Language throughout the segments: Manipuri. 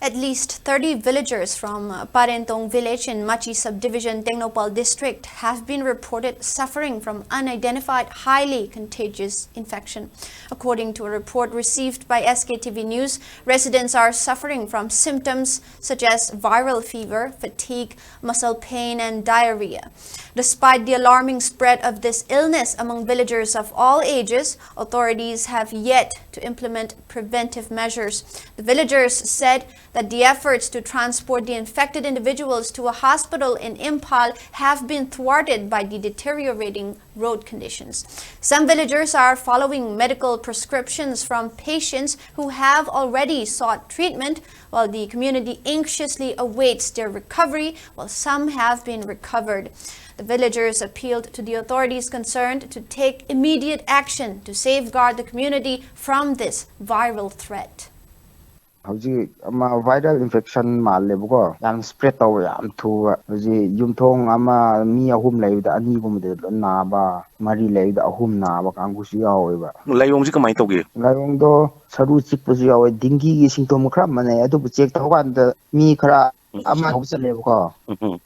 At least 30 villagers from Parentong village in Machi subdivision, Tengnoupal district have been reported suffering from unidentified highly contagious infection. According to a report received by SKTV News, residents are suffering from symptoms such as viral fever, fatigue, muscle pain and diarrhea. Despite the alarming spread of this illness among villagers of all ages, authorities have yet to implement preventive measures. The villagers said that the efforts to transport the infected individuals to a hospital in Imphal have been thwarted by the deteriorating road conditions. Some villagers are following medical prescriptions from patients who have already sought treatment, while the community anxiously awaits their recovery, while some have been recovered. The villagers appealed to the authorities concerned to take immediate action to safeguard the community from this viral threat. Howji ama viral infection malebuko yang spread taw yam thu howji yumthong ama mi ahum leida ani gumde na ba mari leida ahum na ba kangu su yawe ba layong ji kamai tawge layong do saru chikpu su yawe dingi gi symptom khra mane adu bu check taw kan da mi khra ama hobsalebuko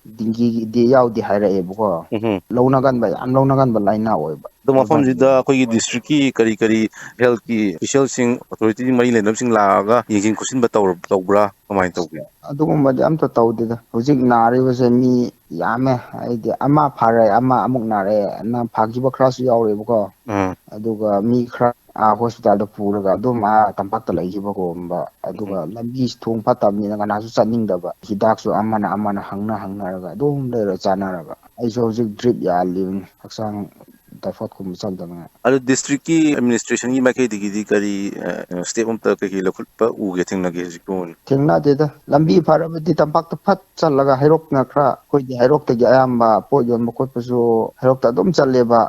dingi de yaw di haira ebuko lawna gan ba am lawna gan ba laina oy ba do mafam jida koi district ki kari health ki official sing authority mari lenam sing laaga yingin kusin ba tawbra kamai tawge adugumba am to tawde hojik nari base mi yame aide ama phare ama amuk nare na phagi ba khra su yaw rebuko aduga mi khra hospital da puraga dum tampak ta lagi ba ko ba aduga lambi thong phatamni na na su chaning da ba hidak su amana hangna raga dum le chana raga ai so hojik drip ya living haksang typhoid kum chal da na adu district ki administration ki makai digi kari step umta ke lokhut pa uge thingna ge jikun thingna de da lambi pharabati tampak ta phat chalaga hairok na khra koi di hairok ta ayamba po yon mokot pasu hairok ta dum challe ba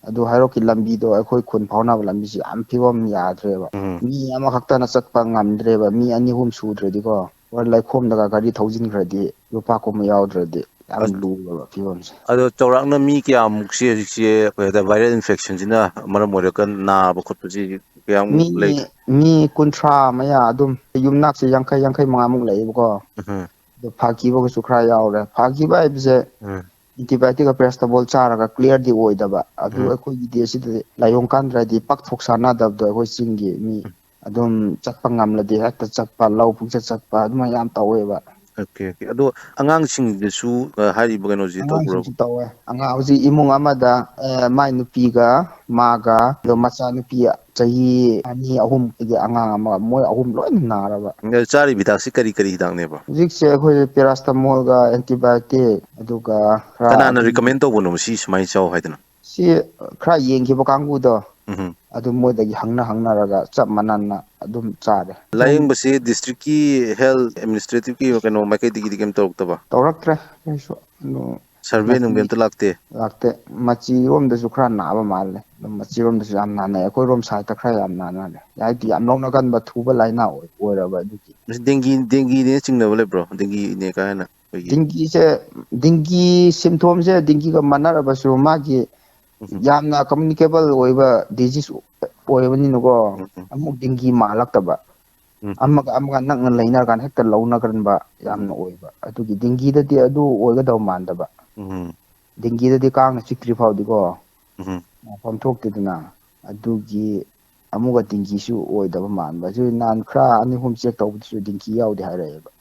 adu hairok ki lambi do khoi khun phauna ba lambi si am phibom yadre ba mi ama khakta na chatpa ngamdre ba mi ani hum sudre di ko war lai khom daga gari thousand khradi rupa ko ma yaudre di am lu ba phibom se ado chawrakna mi kya mukse jikse da viral infection jina maram morekan na ba khotpu ji kya mi kuntra maya adum yumnak se yankai mangamuk lei ko do phaki ba su khra yaure phaki ba ibse antibiotic paracetamol charaga clear di oida ba adu akoi gi si de layong kandra di pak thok sana dab do akoi singi mi adum chakpa ngamla di hakta chakpa law phung chakpa adum yam tawe ba okay ado angang sing su hari bagano ji to bro tawe anga hoji imung amada mai nupi ga maga do macha nupi chahi ani ahum ge anga ama moi ahum loi nara ba chari bidak si kari hidang ne ba jikse akoi paracetamol ga antibiotic aduga kana recommend to bono si smai chaw haidana si khra yengki ba kangu do adu modagi hangna raga chap mananna adum chare laying basi district ki health administrative ki kano makai digi kem tawra tawraktre so no survey nung bem to lakte machi rom da su khra na ba malle machi rom da su am na ne koi rom sa ta khra am na ne yai ti am long na gan ba thu ba laina oi ra ba duki dengue ne chingna bole bro dengue ne ka na dengue symptom se dengue ga manara ba su ma gi yamna communicable oiba disease oibani nugo amuk dengue malak taba amaga nakna laina kan hekta launa kan ba yamna oiba atugi dengue da di adu oiga daw manda ba dengue da di kang chikri phau di go pam thok ti duna adugi amuga dengue su oidaba man ba ju nan khra ani hum check taw su dengue yaw di haire ba